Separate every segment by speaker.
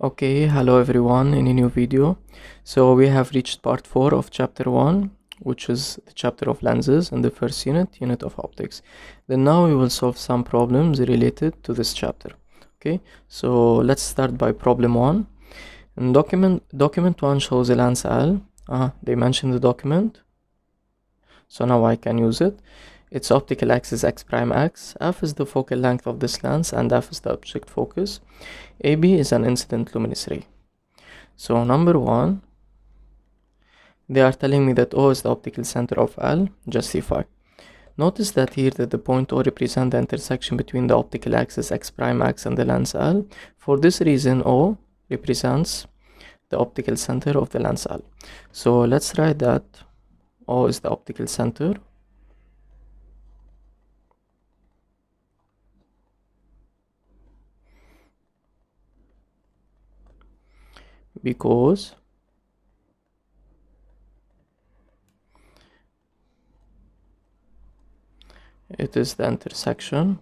Speaker 1: Okay, hello everyone in a new video. So we have reached part 4 of chapter 1, which is the chapter of lenses in the first unit of optics. Then now we will solve some problems related to this chapter. Okay, so let's start by problem 1. In document 1 shows a lens L. They mentioned the document, so now I can use it. Its optical axis x prime x. F is the focal length of this lens and F is the object focus. AB is an incident luminous ray. So number 1, they are telling me that O is the optical center of L. Justify. Notice that here that the point O represents the intersection between the optical axis x prime x and the lens L. For this reason, O represents the optical center of the lens L. So let's write that O is the optical center because it is the intersection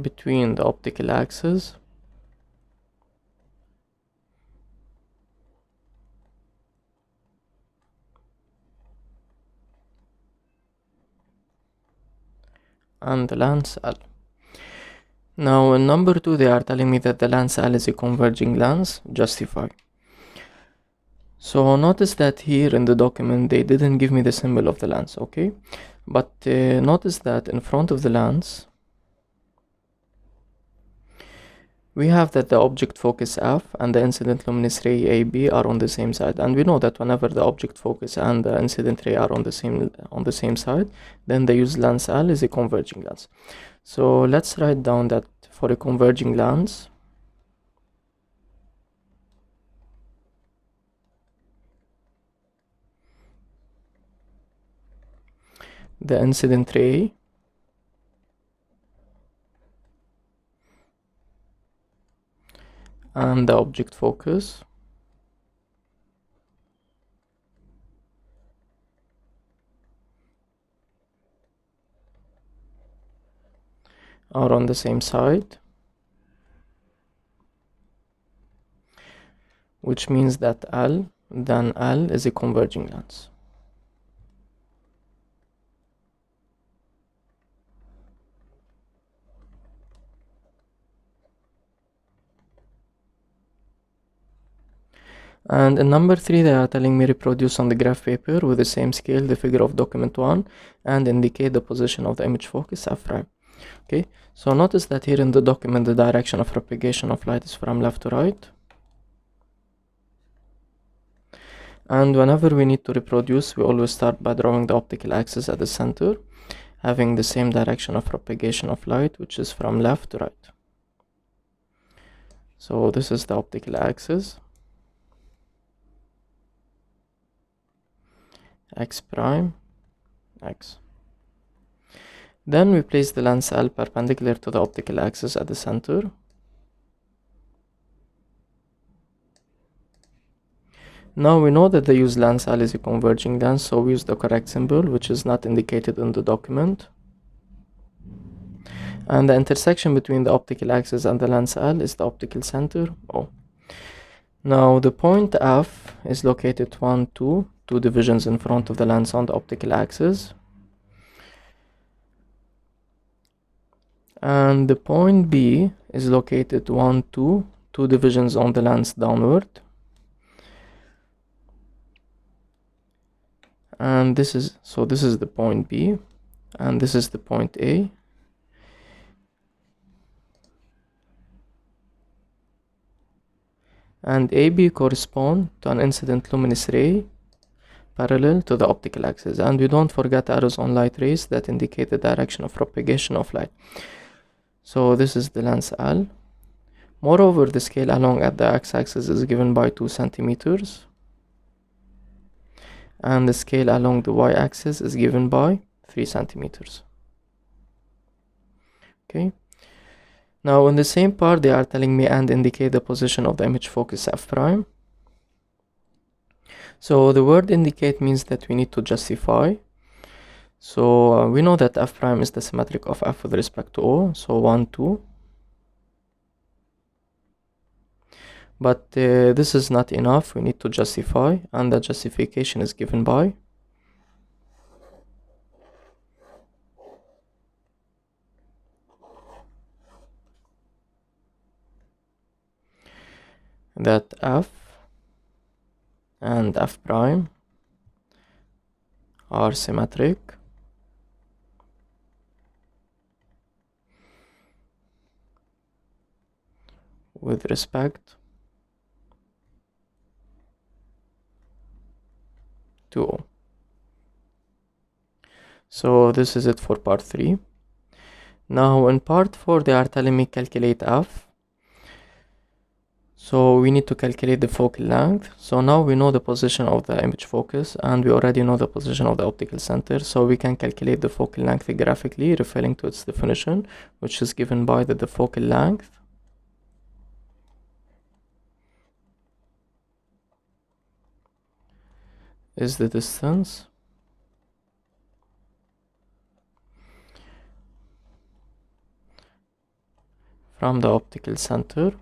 Speaker 1: between the optical axis and the lens L. Now in number 2, they are telling me that the lens L is a converging lens. Justify. So notice that here in the document they didn't give me the symbol of the lens, okay? But notice that in front of the lens we have that the object focus F and the incident luminous ray AB are on the same side, and we know that whenever the object focus and the incident ray are on the same side, then the used lens L is a converging lens. So let's write down that for a converging lens, the incident ray and the object focus are on the same side, which means that L is a converging lens. And in number 3, they are telling me reproduce on the graph paper with the same scale the figure of document 1 and indicate the position of the image focus F prime. Okay, so notice that here in the document the direction of propagation of light is from left to right. And whenever we need to reproduce, we always start by drawing the optical axis at the center, having the same direction of propagation of light, which is from left to right. So this is the optical axis, x prime, x. Then we place the lens L perpendicular to the optical axis at the center. Now we know that the used lens L is a converging lens, so we use the correct symbol, which is not indicated in the document. And the intersection between the optical axis and the lens L is the optical center, O. Now the point F is located 2 divisions in front of the lens on the optical axis. And the point B is located 2 divisions on the lens downward. And this is the point B, and this is the point A. And AB correspond to an incident luminous ray parallel to the optical axis. And we don't forget arrows on light rays that indicate the direction of propagation of light. So this is the lens L. Moreover, the scale along at the x-axis is given by 2 centimeters. And the scale along the y-axis is given by 3 centimeters. Okay. Now in the same part, they are telling me and indicate the position of the image focus F prime. So the word indicate means that we need to justify. So we know that f prime is the symmetric of f with respect to O, so 1, 2. But this is not enough, we need to justify, and the justification is given by that f and f prime are symmetric with respect to O. So this is it for part 3. Now in part 4 they are telling me calculate f. So we need to calculate the focal length. So now we know the position of the image focus and we already know the position of the optical center. So we can calculate the focal length graphically, referring to its definition, which is given by that the focal length is the distance from the optical center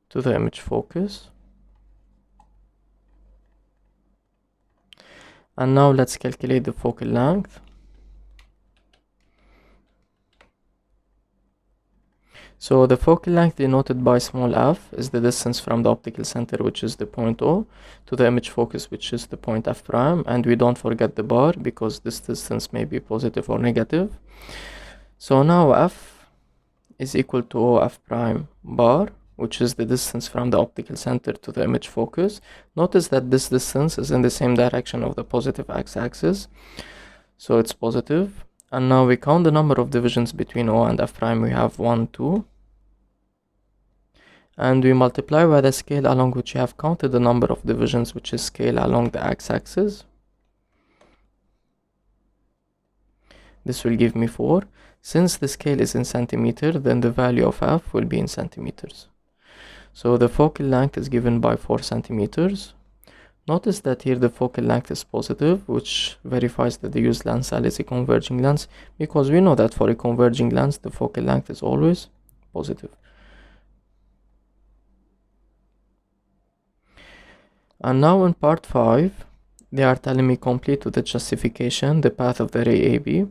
Speaker 1: to the image focus. And now let's calculate the focal length. So the focal length denoted by small f is the distance from the optical center, which is the point O, to the image focus, which is the point f prime, and we don't forget the bar because this distance may be positive or negative. So now f is equal to O f prime bar, which is the distance from the optical center to the image focus. Notice that this distance is in the same direction of the positive x-axis, so it's positive. And now we count the number of divisions between O and f prime. We have 1, 2. And we multiply by the scale along which we have counted the number of divisions, which is scale along the x-axis. This will give me 4. Since the scale is in centimeter, then the value of f will be in centimeters. So the focal length is given by 4 centimeters. Notice that here the focal length is positive, which verifies that the used lens L is a converging lens, because we know that for a converging lens the focal length is always positive. And now in part 5 they are telling me complete with the justification the path of the ray AB.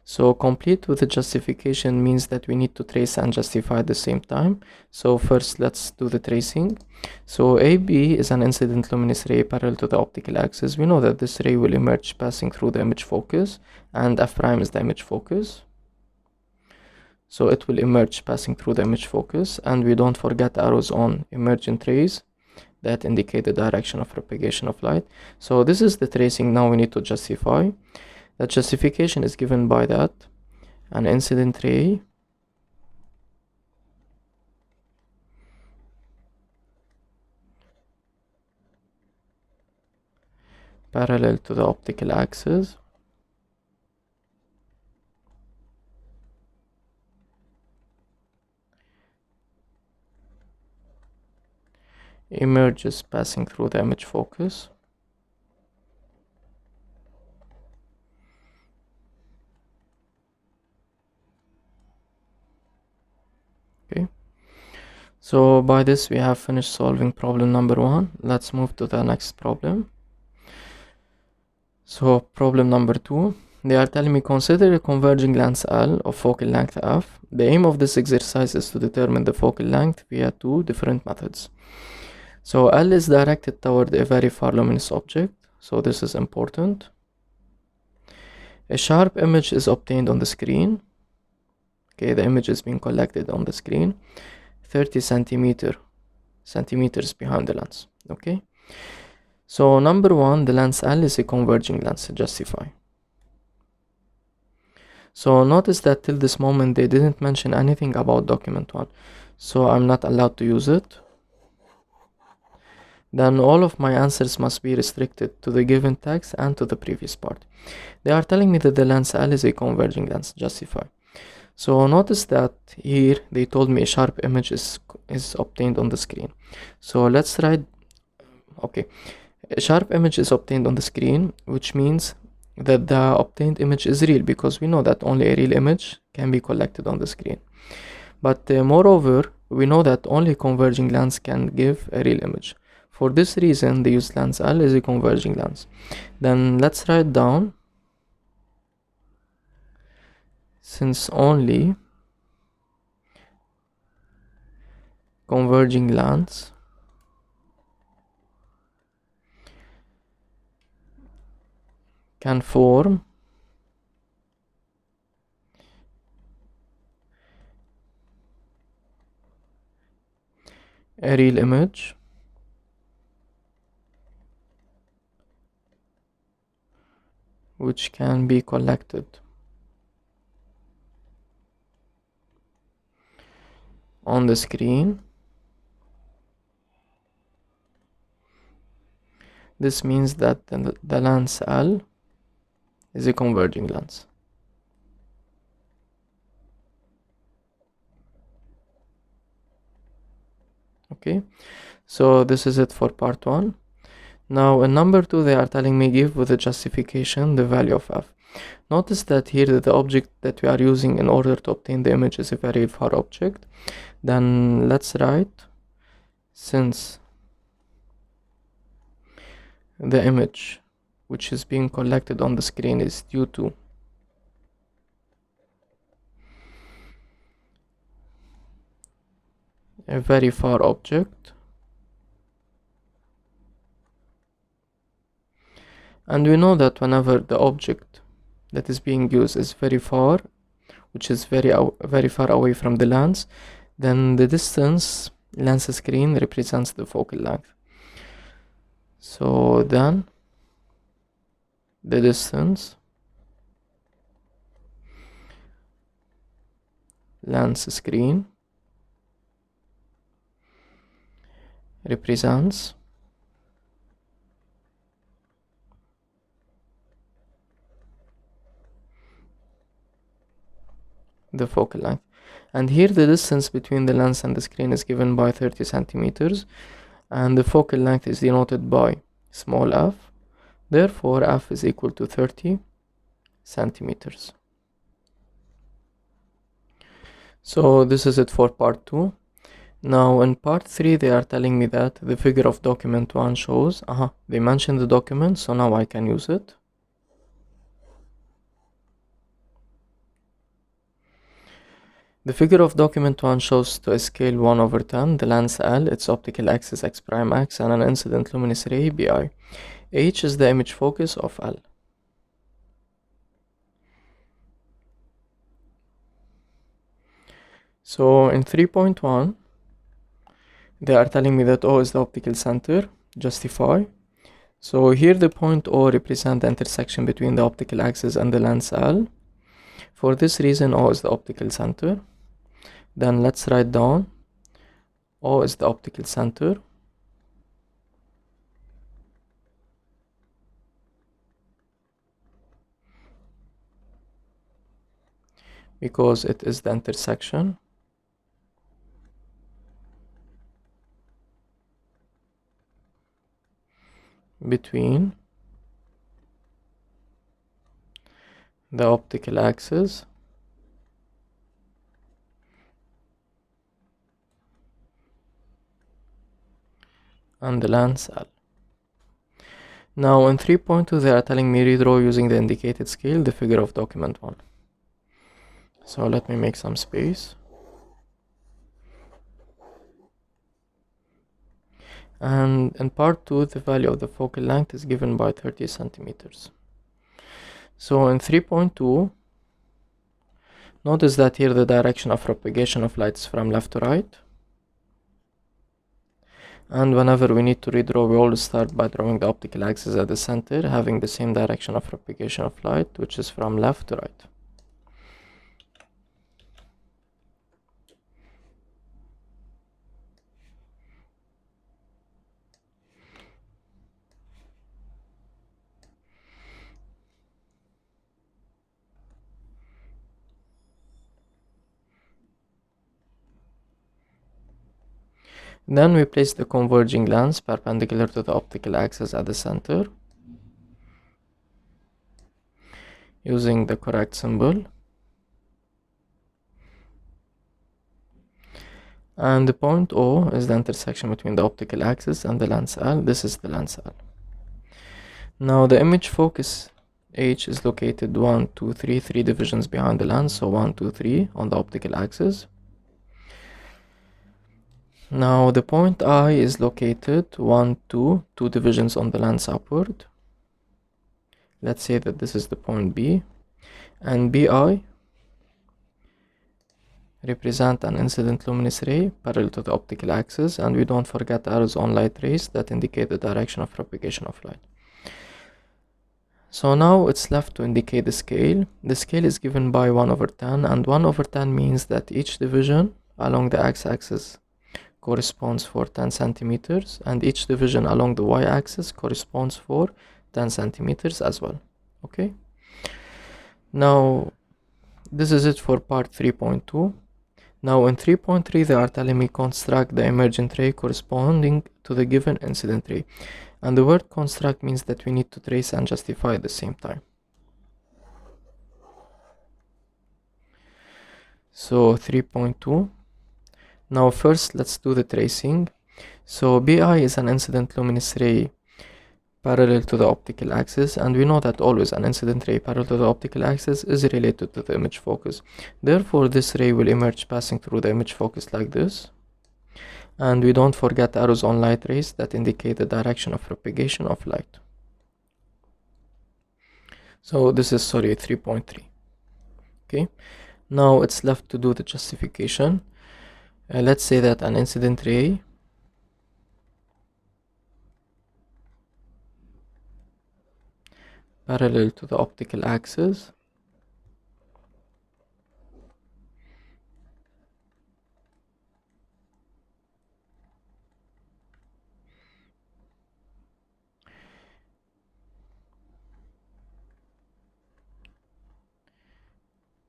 Speaker 1: So complete with the justification means that we need to trace and justify at the same time. So first let's do the tracing. So AB is an incident luminous ray parallel to the optical axis. We know that this ray will emerge passing through the image focus, and f prime is the image focus. So it will emerge passing through the image focus, and we don't forget arrows on emergent rays that indicate the direction of propagation of light. So this is the tracing. Now we need to justify. The justification is given by that an incident ray parallel to the optical axis emerges passing through the image focus. Okay, so by this we have finished solving problem number 1. Let's move to the next problem. So problem number 2, they are telling me consider a converging lens L of focal length f. The aim of this exercise is to determine the focal length via 2 different methods. So L is directed toward a very far luminous object, so this is important. A sharp image is obtained on the screen. Okay, the image is being collected on the screen 30 centimeters behind the lens. Okay, so number 1, the lens L is a converging lens. Justify. So notice that till this moment they didn't mention anything about document 1, so I'm not allowed to use it. Then all of my answers must be restricted to the given text and to the previous part. They are telling me that the lens L is a converging lens. Justify. So notice that here they told me a sharp image is obtained on the screen. So let's write Okay, a sharp image is obtained on the screen, which means that the obtained image is real, because we know that only a real image can be collected on the screen. But moreover, we know that only converging lens can give a real image. For this reason, the used lens L is a converging lens. Then let's write down, since only converging lens can form a real image, which can be collected on the screen. This means that the lens L is a converging lens. Okay, so this is it for part 1. Now in number 2, they are telling me give with a justification the value of f. Notice that here the object that we are using in order to obtain the image is a very far object. Then let's write, since the image which is being collected on the screen is due to a very far object, and we know that whenever the object that is being used is very far, which is very far away from the lens, then the distance lens screen represents the focal length. So then the distance lens screen represents the focal length. And here the distance between the lens and the screen is given by 30 centimeters, and the focal length is denoted by small f. Therefore f is equal to 30 centimeters. So this is it for part 2. Now in part 3 they are telling me that the figure of document 1 shows, they mentioned the document, so now I can use it. The figure of document 1 shows to a scale 1 over 10 the lens L, its optical axis x prime x, and an incident luminous ray bi. H is the image focus of L. So in 3.1 they are telling me that O is the optical center. Justify. So here the point O represents the intersection between the optical axis and the lens L. For this reason O is the optical center. Then let's write down O is the optical center because it is the intersection between the optical axis and the lens L. Now in 3.2 they are telling me redraw using the indicated scale the figure of document 1. So let me make some space. And in part 2 the value of the focal length is given by 30 centimeters. So in 3.2 notice that here the direction of propagation of light is from left to right, and whenever we need to redraw we always start by drawing the optical axis at the center having the same direction of propagation of light, which is from left to right. Then we place the converging lens perpendicular to the optical axis at the center using the correct symbol. And the point O is the intersection between the optical axis and the lens L. This is the lens L. Now the image focus H is located 1, 2, 3, 3 divisions behind the lens, so 1, 2, 3 on the optical axis. Now the point I is located 1, 2, 2 divisions on the lens upward. Let's say that this is the point B, and BI represent an incident luminous ray parallel to the optical axis, and we don't forget arrows on light rays that indicate the direction of propagation of light. So now it's left to indicate the scale. The scale is given by 1/10, and 1/10 means that each division along the x-axis corresponds for 10 centimeters, and each division along the y-axis corresponds for 10 centimeters as well. Okay, now this is it for part 3.2. Now in 3.3 they are telling me construct the emergent ray corresponding to the given incident ray, and the word construct means that we need to trace and justify at the same time. So 3.2. Now first let's do the tracing. So BI is an incident luminous ray parallel to the optical axis, and we know that always an incident ray parallel to the optical axis is related to the image focus. Therefore this ray will emerge passing through the image focus like this, and we don't forget arrows on light rays that indicate the direction of propagation of light. So this is 3.3. okay, now it's left to do the justification. Let's say that an incident ray parallel to the optical axis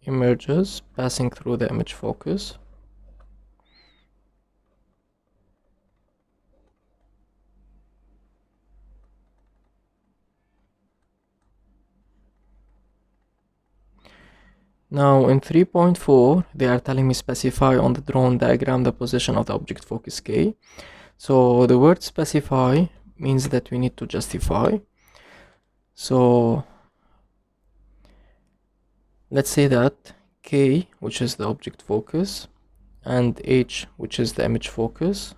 Speaker 1: emerges passing through the image focus. Now in 3.4 they are telling me specify on the drawn diagram the position of the object focus K. So the word specify means that we need to justify. So let's say that K, which is the object focus, and H, which is the image focus,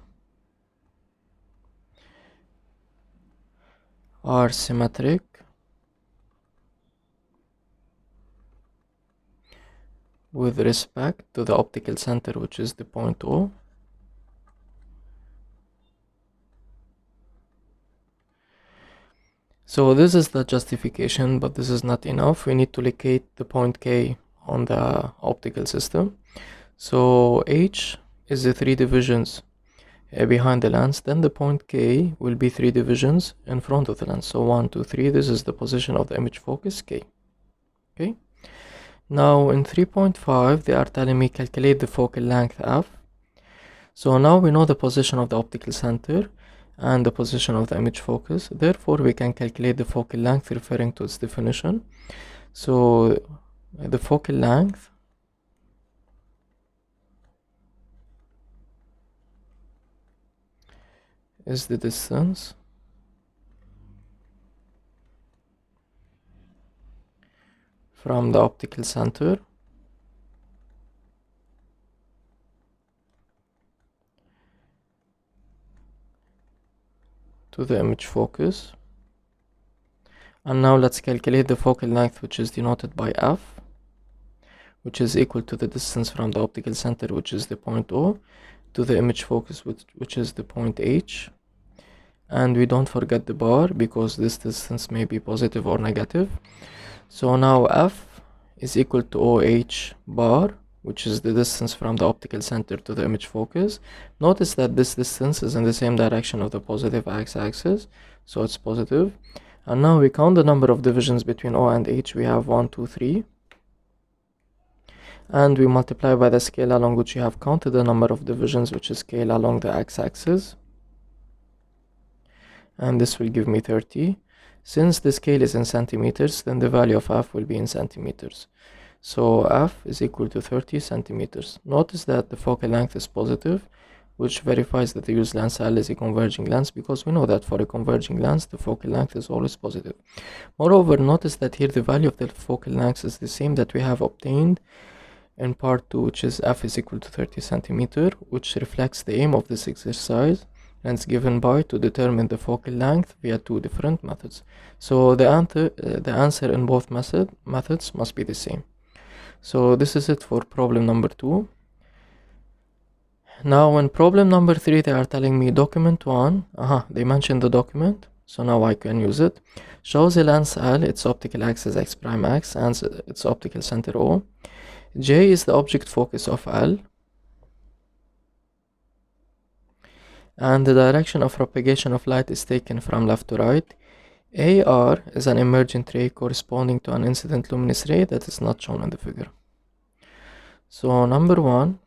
Speaker 1: are symmetric with respect to the optical center, which is the point O. So this is the justification, but this is not enough. We need to locate the point K on the optical system. So H is the 3 divisions behind the lens, then the point K will be 3 divisions in front of the lens. So 1, 2, 3, this is the position of the image focus K. Okay, now in 3.5 they are telling me calculate the focal length F. So now we know the position of the optical center and the position of the image focus, therefore we can calculate the focal length referring to its definition. So the focal length is the distance from the optical center to the image focus. And now let's calculate the focal length, which is denoted by F, which is equal to the distance from the optical center, which is the point O, to the image focus, which is the point H. And we don't forget the bar because this distance may be positive or negative. So now F is equal to OH bar, which is the distance from the optical center to the image focus. Notice that this distance is in the same direction of the positive x-axis, so it's positive. And now we count the number of divisions between O and H. We have 1, 2, 3. and we multiply by the scale along which you have counted the number of divisions, which is scale along the x-axis, and this will give me 30. Since the scale is in centimeters, then the value of f will be in centimeters. So f is equal to 30 centimeters. Notice that the focal length is positive, which verifies that the used lens L is a converging lens, because we know that for a converging lens the focal length is always positive. Moreover, notice that here the value of the focal length is the same that we have obtained in part 2, which is f is equal to 30 centimeter, which reflects the aim of this exercise, and it's given by to determine the focal length via two different methods. So the answer in both methods must be the same. So this is it for problem number 2. Now in problem number 3, they are telling me document 1, they mentioned the document, so now I can use it. Shows a lens L, its optical axis x prime x, and its optical center O. J is the object focus of L, and the direction of propagation of light is taken from left to right. AR is an emergent ray corresponding to an incident luminous ray that is not shown in the figure. So number 1,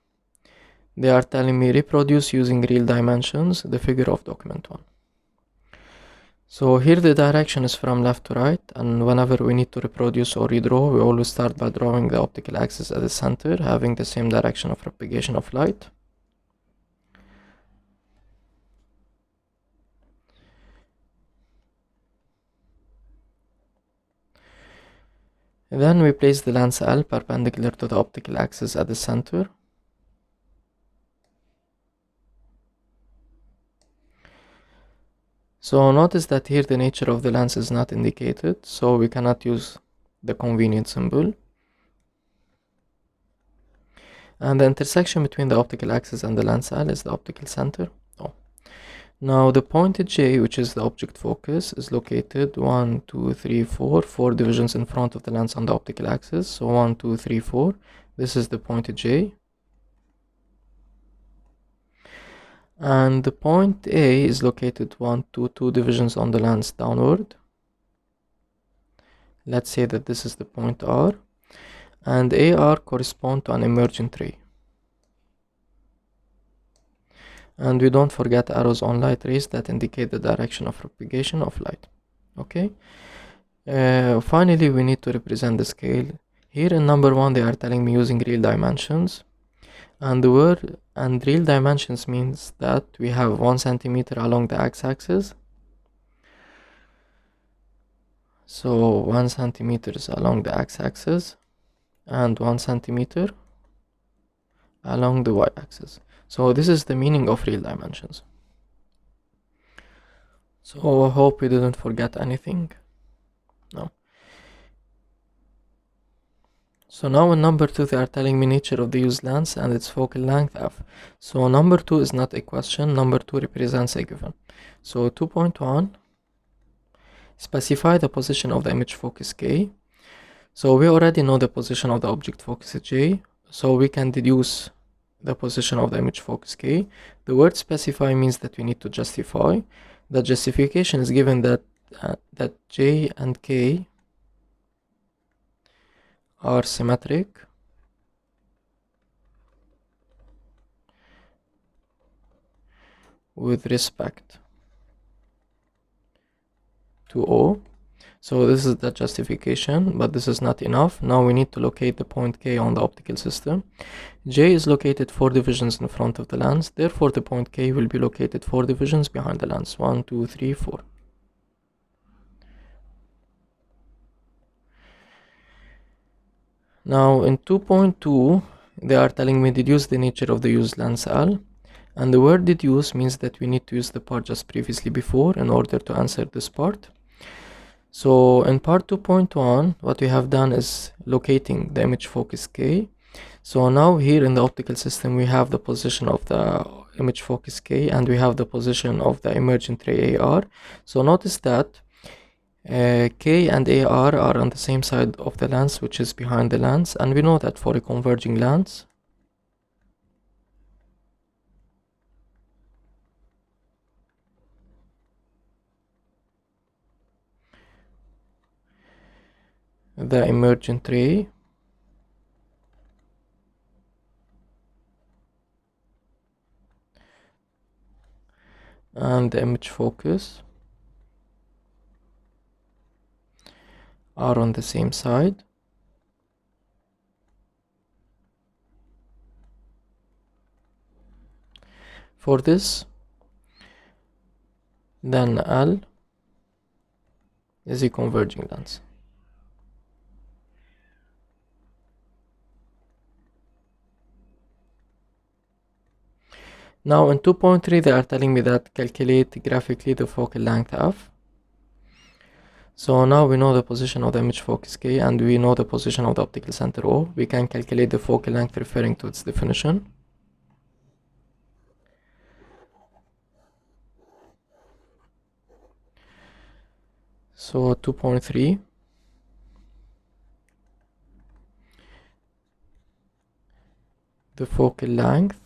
Speaker 1: they are telling me reproduce using real dimensions the figure of document 1. So here the direction is from left to right, and whenever we need to reproduce or redraw, we always start by drawing the optical axis at the center, having the same direction of propagation of light. Then we place the lens L perpendicular to the optical axis at the center. So notice that here the nature of the lens is not indicated, so we cannot use the convenient symbol. And the intersection between the optical axis and the lens L is the optical center. Now the point J, which is the object focus, is located 1, 2, 3, 4, 4 divisions in front of the lens on the optical axis. So 1, 2, 3, 4. This is the point J. And the point A is located 1, 2, 2 divisions on the lens downward. Let's say that this is the point R. And AR correspond to an emergent ray. And we don't forget arrows on light rays that indicate the direction of propagation of light. Okay. Finally, we need to represent the scale. Here in number 1, they are telling me using real dimensions. And the word and real dimensions means that we have 1 centimeter along the x-axis. So 1 centimeter is along the x-axis and 1 centimeter along the y-axis. So this is the meaning of real dimensions. So I hope we didn't forget anything. No. So now in number 2, they are telling me nature of the used lens and its focal length f. So number 2 is not a question, number 2 represents a given. So 2.1, specify the position of the image focus k. So we already know the position of the object focus j, so we can deduce the position of the image focus k. The word specify means that we need to justify. The justification is given that j and k are symmetric with respect to O. So this is the justification, but this is not enough. Now we need to locate the point K on the optical system. J is located 4 divisions in front of the lens, therefore the point K will be located 4 divisions behind the lens. 1, 2, 3, 4. Now in 2.2, they are telling me deduce the nature of the used lens L. And the word deduce means that we need to use the part just previously before in order to answer this part. So in part 2.1, what we have done is locating the image focus K. So now here in the optical system, we have the position of the image focus K and we have the position of the emergent ray AR. So notice that K and AR are on the same side of the lens, which is behind the lens. And we know that for a converging lens, the emergent ray and the image focus are on the same side. For this, then L is a converging lens. Now in 2.3 they are telling me that calculate graphically the focal length f. So now we know the position of the image focus K and we know the position of the optical center O. We can calculate the focal length referring to its definition. So 2.3, the focal length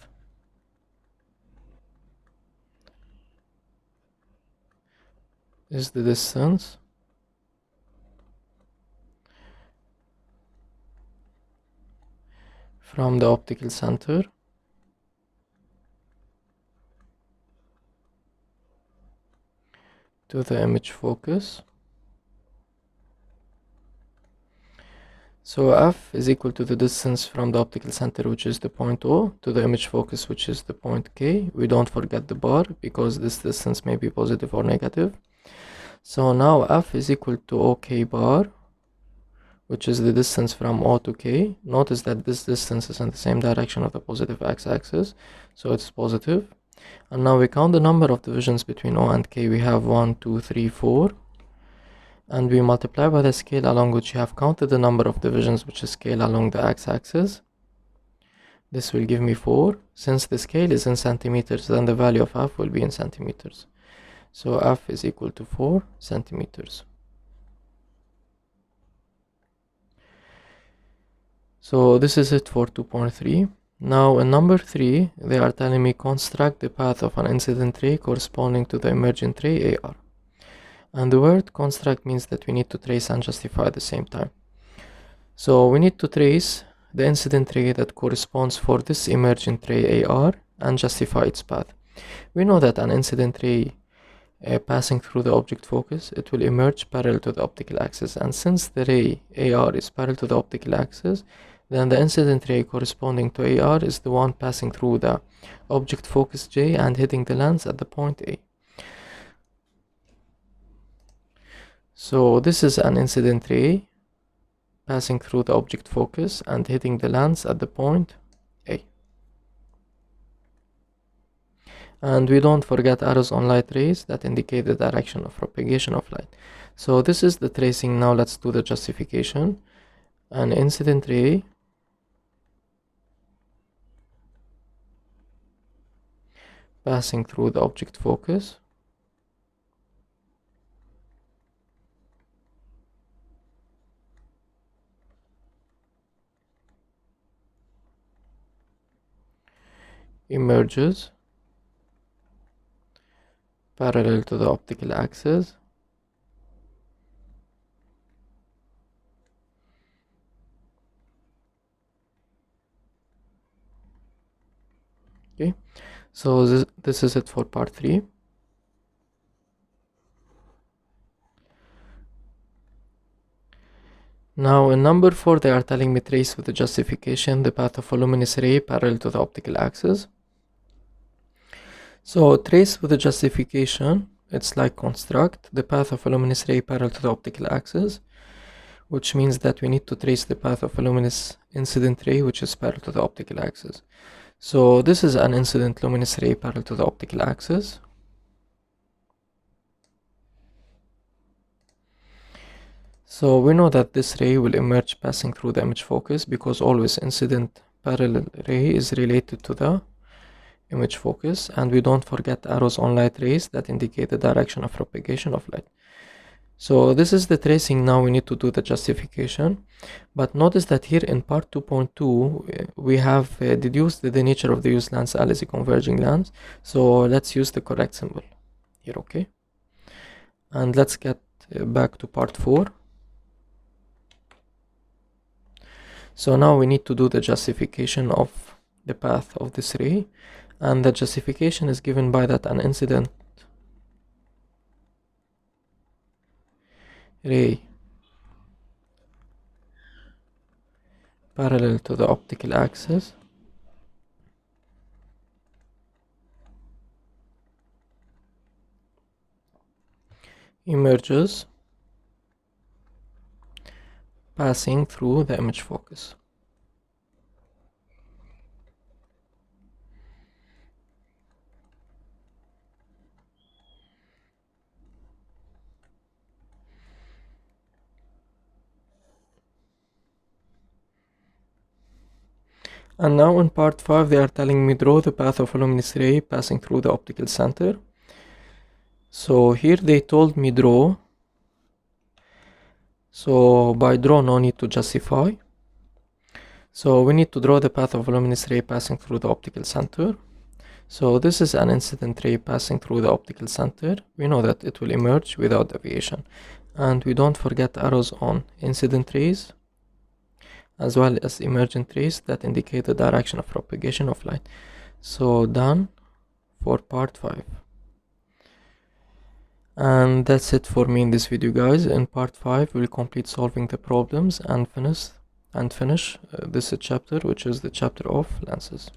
Speaker 1: is the distance from the optical center to the image focus. So f is equal to the distance from the optical center, which is the point O, to the image focus, which is the point K. We don't forget the bar because this distance may be positive or negative. So now f is equal to OK bar, which is the distance from O to K. Notice that this distance is in the same direction of the positive x-axis, so it's positive. And now we count the number of divisions between O and K. We have 1, 2, 3, 4. And we multiply by the scale along which you have counted the number of divisions, which is scale along the x-axis. This will give me 4. Since the scale is in centimeters, then the value of f will be in centimeters. So f is equal to 4 centimeters. So this is it for 2.3. Now in number 3, they are telling me construct the path of an incident ray corresponding to the emergent ray AR. And the word construct means that we need to trace and justify at the same time. So we need to trace the incident ray that corresponds for this emergent ray AR and justify its path. We know that an incident ray passing through the object focus, it will emerge parallel to the optical axis, and since the ray AR is parallel to the optical axis, then the incident ray corresponding to AR is the one passing through the object focus J and hitting the lens at the point A. So this is an incident ray passing through the object focus and hitting the lens at the point A. And we don't forget arrows on light rays that indicate the direction of propagation of light. So this is the tracing. Now let's do the justification. An incident ray passing through the object focus emerges parallel to the optical axis okay. So this is it for part 3. Now in number 4 they are telling me trace with the justification the path of a luminous ray parallel to the optical axis. So trace with the justification, it's like construct the path of a luminous ray parallel to the optical axis, which means that we need to trace the path of a luminous incident ray which is parallel to the optical axis. So this is an incident luminous ray parallel to the optical axis. So we know that this ray will emerge passing through the image focus because always incident parallel ray is related to the image focus, and we don't forget arrows on light rays that indicate the direction of propagation of light. So this is the tracing. Now we need to do the justification, but notice that here in part 2.2 we have deduced the nature of the used lens L is a converging lens. So let's use the correct symbol here, okay? And let's get back to part 4. So now we need to do the justification of the path of this ray, and the justification is given by that an incident ray parallel to the optical axis emerges passing through the image focus. And now in part 5 they are telling me draw the path of a luminous ray passing through the optical center. So here they told me draw. So by draw no need to justify. So we need to draw the path of a luminous ray passing through the optical center. So this is an incident ray passing through the optical center. We know that it will emerge without deviation. And we don't forget arrows on incident rays as well as emergent rays that indicate the direction of propagation of light. So done for part 5. And that's it for me in this video, guys. In part 5 we'll complete solving the problems and finish this chapter, which is the chapter of lenses.